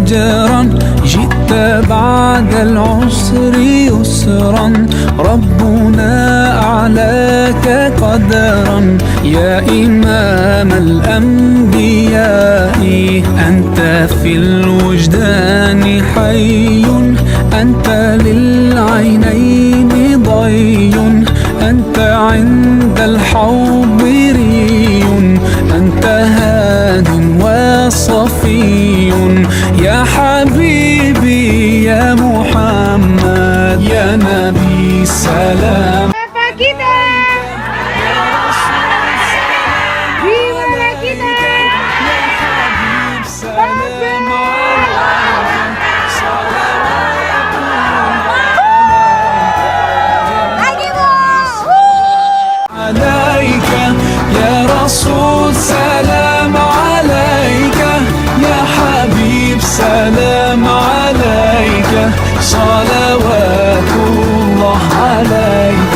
أجرا، جئت بعد العسر يسرا، ربنا أعلاك قدرا. يا إمام الأنبياء أنت في الوجدان حي، أنت للعينين ضي، أنت عند الحوض ري، أنت هاد وصفي. يا حبيبي يا محمد يا نبي سلام. عليك يا رسول سلام عليك، يا حبيب سلام عليك، صلوات الله عليك.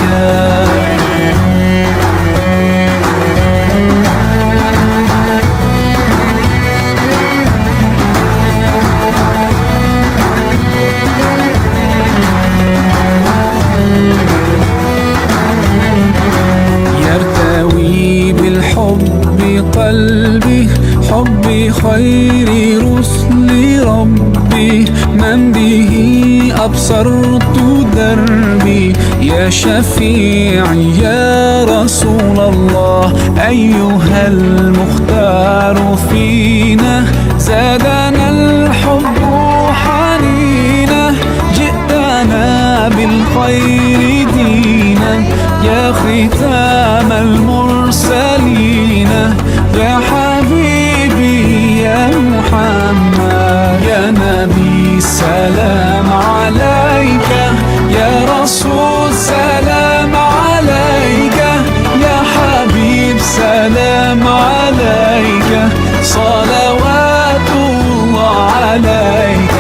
قلبي حبي خير رسل ربي، من به أبصرت دربي. يا شفيعي يا رسول الله، أيها المختار فينا، زادنا الحب حنينا، جئتنا بالخير دينا، يا ختام المرسلين، يا حبيبي يا محمد يا نبي سلام عليك، يا رسول سلام عليك، يا حبيب سلام عليك، صلوات الله عليك.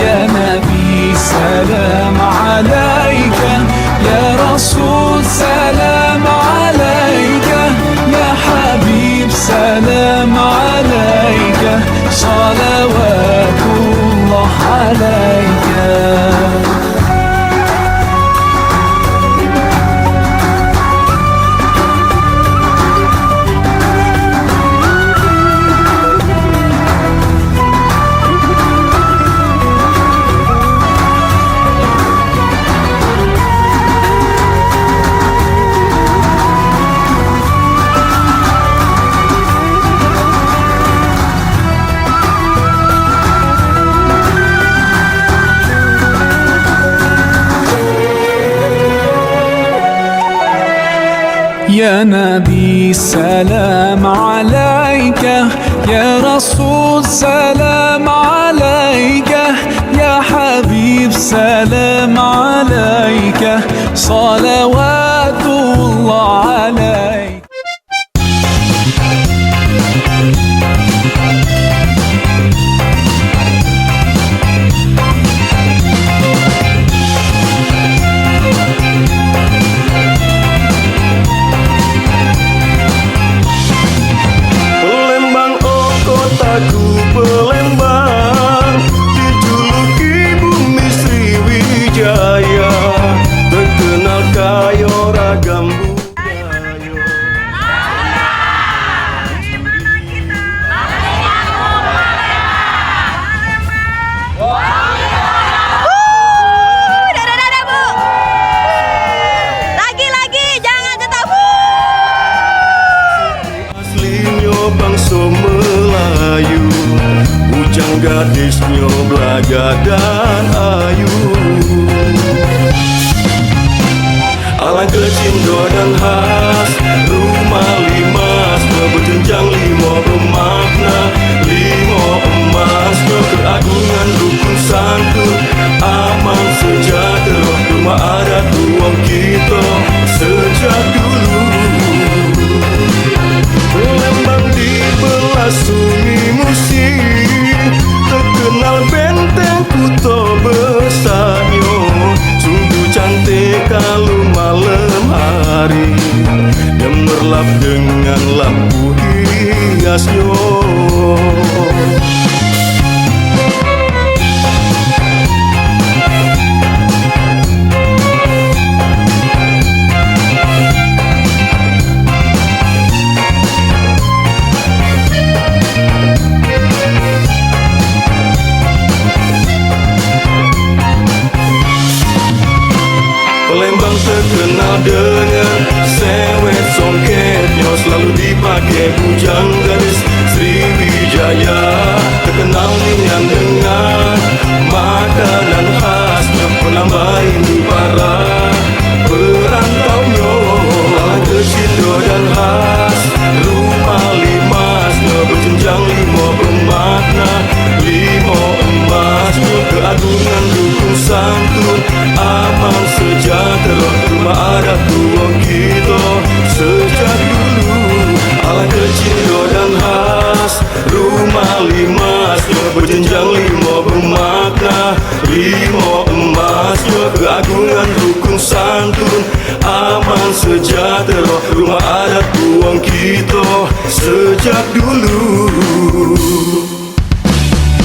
يا نبي سلام عليك، يا رسول سلام عليك، يا حبيب سلام عليك، صلوات الله عليك. يا نبي سلام عليك، يا رسول سلام عليك، يا حبيب سلام عليك، صلوات الله عليك. Palembang dijuluki bumi Sriwijaya, terkenal kaya ragam budaya. Lagi, jangan ketabu. Aslinya bangsa Melayu, ujang gadisnya belaga dan ayu. Alang kecindo dan khas, rumah limas berjenjang 5 bermakna, 5 emas keagungan rukun santun, aman sejahtera, rumah adat ruang kita sejak dulu. Palembang dibelah sunyi Musi, terkenal benteng kuto besarnya, sungguh cantik kalau malam hari, gemerlap dengan lampu hiasnya. Palembang terkenal dengan sewet songketnya, selalu dipakai bujang gadis Sriwijaya. Terkenal nian dengan makanan khasnya, menambah rindu para perantaunya. Ala kecindo dan khas rumah limasnya, berjenjang lima bermakna lima emasnya. Keagungan rukun santun aman sejahtera, rumah adat tuang kita sejak dulu. Ala kecindo dan khas rumah limasnya, berjenjang lima bermakna lima emasnya. Keagungan rukun santun aman sejahtera, rumah adat tuang kita sejak dulu.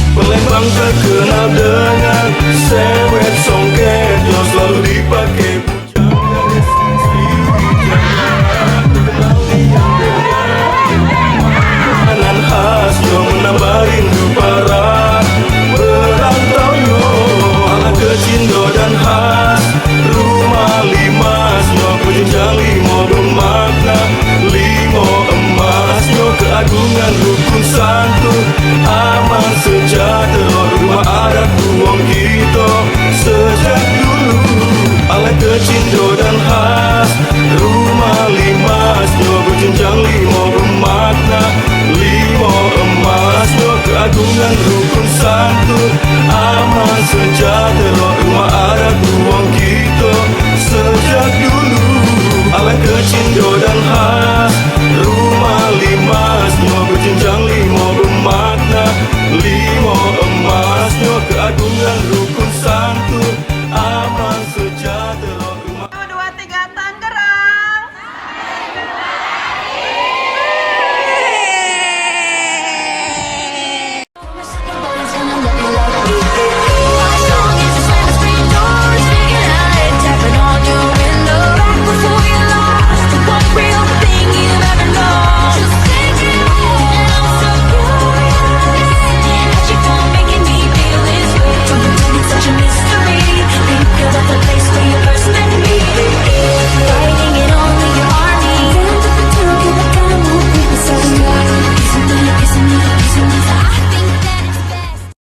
Palembang terkenal dengan sewet songketnya, selalu dipakai bujang gadis Sriwijaya. Terkenal nian dengan makanan khasnya, menambah rindu para perantaunya. Ala kecindo dan khas rumah limasnya, berjenjang lima bermakna lima emasnya. Keagungan rukun santun aman sejahtera, rumah adat tuang kita sejak dulu. Ala kecindo dan khas rumah limasnya, berjenjang lima bermakna lima emasnya. Keagungan rukun santun aman sejahtera, rumah adat tuang